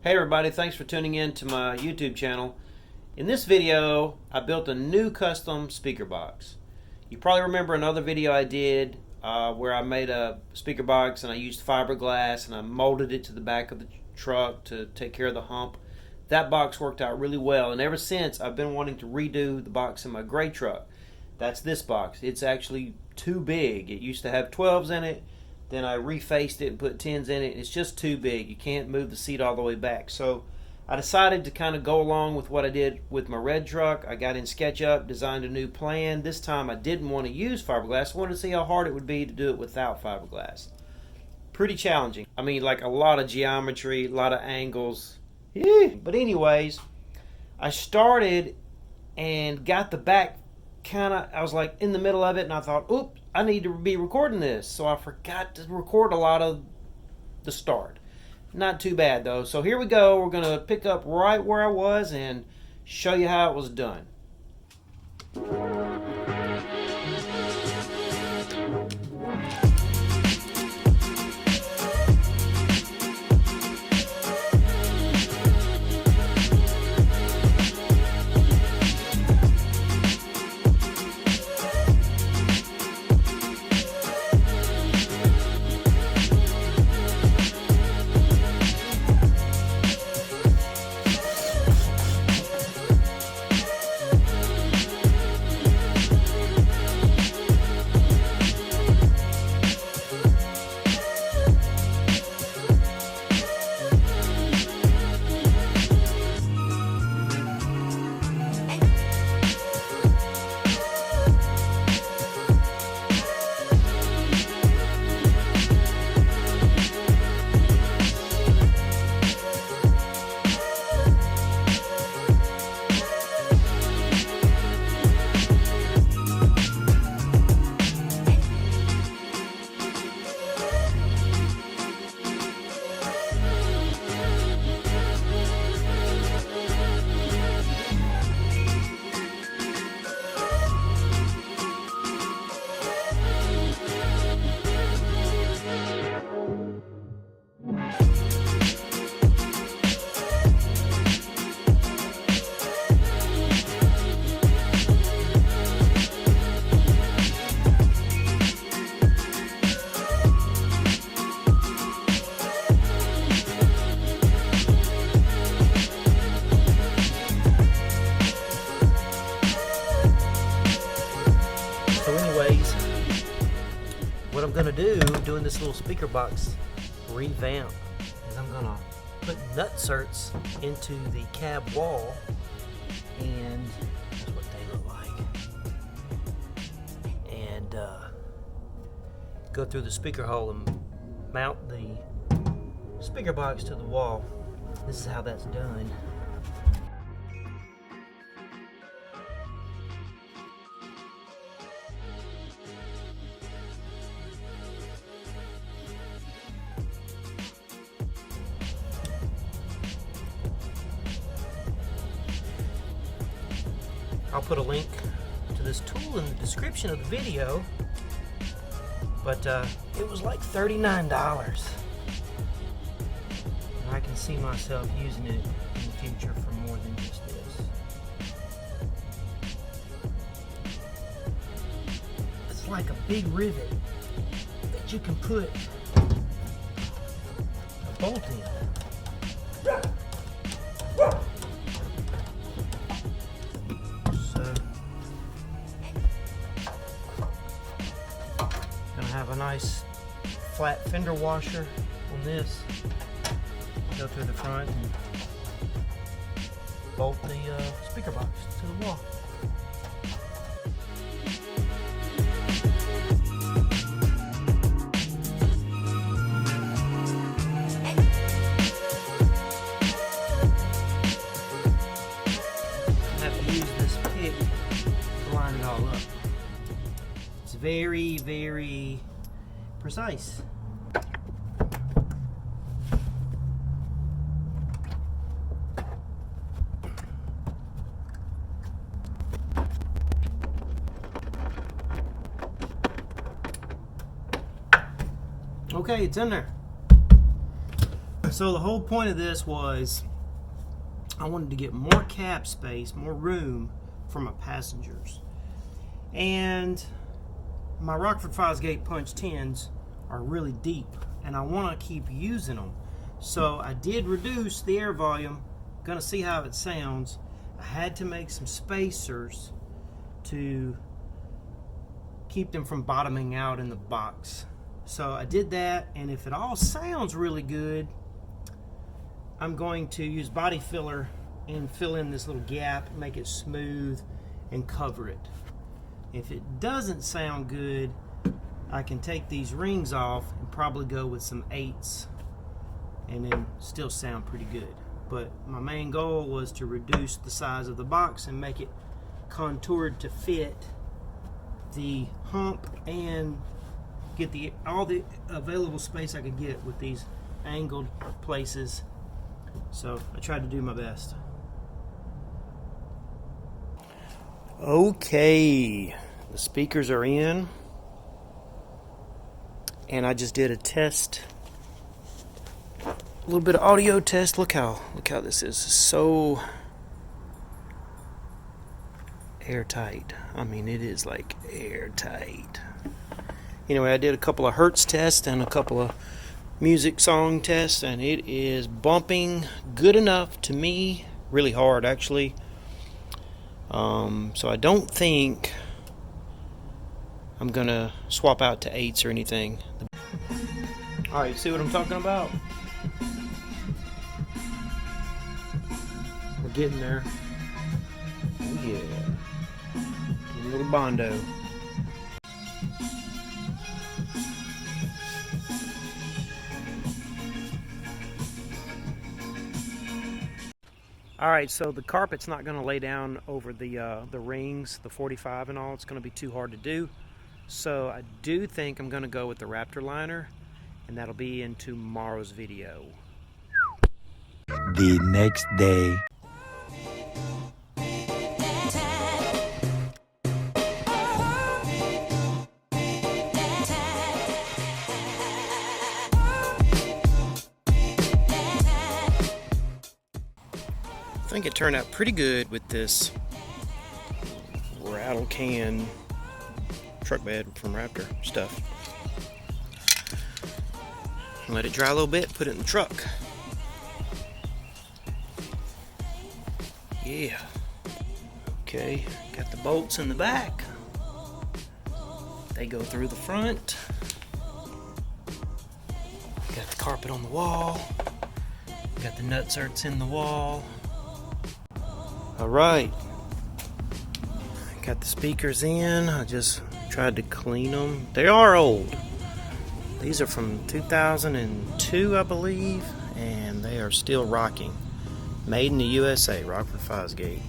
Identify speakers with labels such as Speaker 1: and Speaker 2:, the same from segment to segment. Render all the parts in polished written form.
Speaker 1: Hey everybody, thanks for tuning in to my YouTube channel. In this video, I built a new custom speaker box. You probably remember another video I did where I made a speaker box and I used fiberglass and I molded it to the back of the truck to take care of the hump. That box worked out really well, and ever since I've been wanting to redo the box in my gray truck. That's this box. It's actually too big. It used to have 12s in it. Then I refaced it and put 10s in it. It's just too big. You can't move the seat all the way back. So I decided to kind of go along with what I did with my red truck. I got in SketchUp, designed a new plan. This time I didn't want to use fiberglass. I wanted to see how hard it would be to do it without fiberglass. Pretty challenging. I mean, like a lot of geometry, a lot of angles. But anyways, I started and got the back I was like in the middle of it, and I thought, oops, I need to be recording this. So I forgot to record a lot of the start. Not too bad though. So here we go. We're going to pick up right where I was and show you how it was done. What I'm going to do, doing this little speaker box revamp, is I'm going to put nutserts into the cab wall, and that's what they look like, and go through the speaker hole and mount the speaker box to the wall. This is how that's done. I'll put a link to this tool in the description of the video, but it was like $39. And I can see myself using it in the future for more than just this. It's like a big rivet that you can put a bolt in. Have a nice flat fender washer on this. Go through the front and bolt the speaker box to the wall. I have to use this pick to line it all up. It's very, very precise. Okay, it's in there.
Speaker 2: So the whole point of this was I wanted to get more cab space, more room for my passengers. And my Rockford Fosgate Punch 10s are really deep, and I want to keep using them. So I did reduce the air volume. Gonna see how it sounds. I had to make some spacers to keep them from bottoming out in the box. So I did that, and if it all sounds really good, I'm going to use body filler and fill in this little gap, make it smooth, and cover it. If it doesn't sound good, I can take these rings off and probably go with some 8s and then still sound pretty good. But my main goal was to reduce the size of the box and make it contoured to fit the hump and get all the available space I could get with these angled places. So I tried to do my best. Okay, the speakers are in, and I just did a test, a little bit of audio test. Look how this is so airtight. I mean, it is like airtight. Anyway, I did a couple of hertz tests and a couple of music song tests, and it is bumping good enough to me, really hard actually. So I don't think I'm gonna swap out to 8s or anything. Alright, see what I'm talking about? We're getting there. Oh yeah. A little Bondo. Alright, so the carpet's not going to lay down over the rings, the 45 and all. It's going to be too hard to do. So I do think I'm going to go with the Raptor liner, and that'll be in tomorrow's video.
Speaker 3: The next day.
Speaker 2: I think it turned out pretty good with this rattle can truck bed from Raptor stuff. Let it dry a little bit, put it in the truck. Yeah. Okay, got the bolts in the back. They go through the front. Got the carpet on the wall. Got the nutserts in the wall. Alright, got the speakers in. I just tried to clean them. They are old. These are from 2002, I believe, and they are still rocking. Made in the USA, Rockford Fosgate.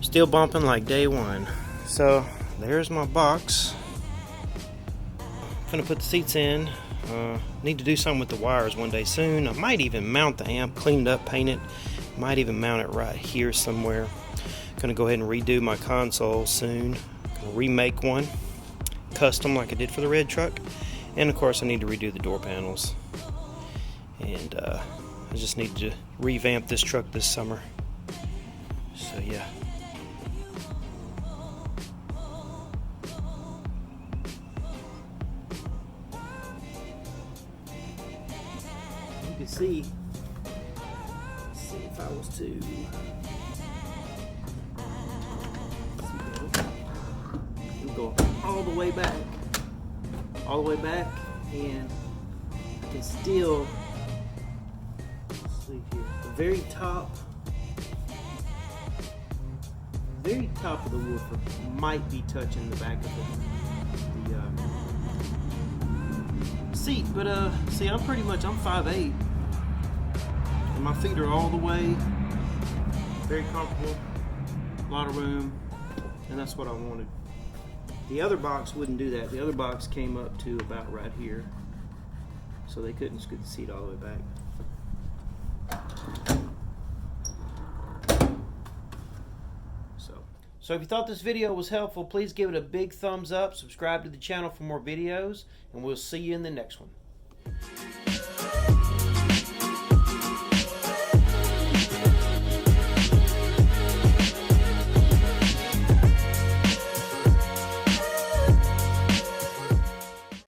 Speaker 2: Still bumping like day one. So, there's my box. I'm gonna put the seats in. Need to do something with the wires one day soon. I might even mount the amp, clean it up, paint it. Might even mount it right here somewhere. Gonna go ahead and redo my console soon. Gonna remake one custom like I did for the red truck, and of course I need to redo the door panels, and I just need to revamp this truck this summer. So yeah. You can see if I was to go all the way back, and I can still, let's see here, the very top of the woofer might be touching the back of the seat, but see, I'm 5'8", and my feet are all the way, very comfortable, a lot of room, and that's what I wanted. The other box wouldn't do that. The other box came up to about right here, so they couldn't scoot the seat all the way back. So if you thought this video was helpful, please give it a big thumbs up, subscribe to the channel for more videos, and we'll see you in the next one.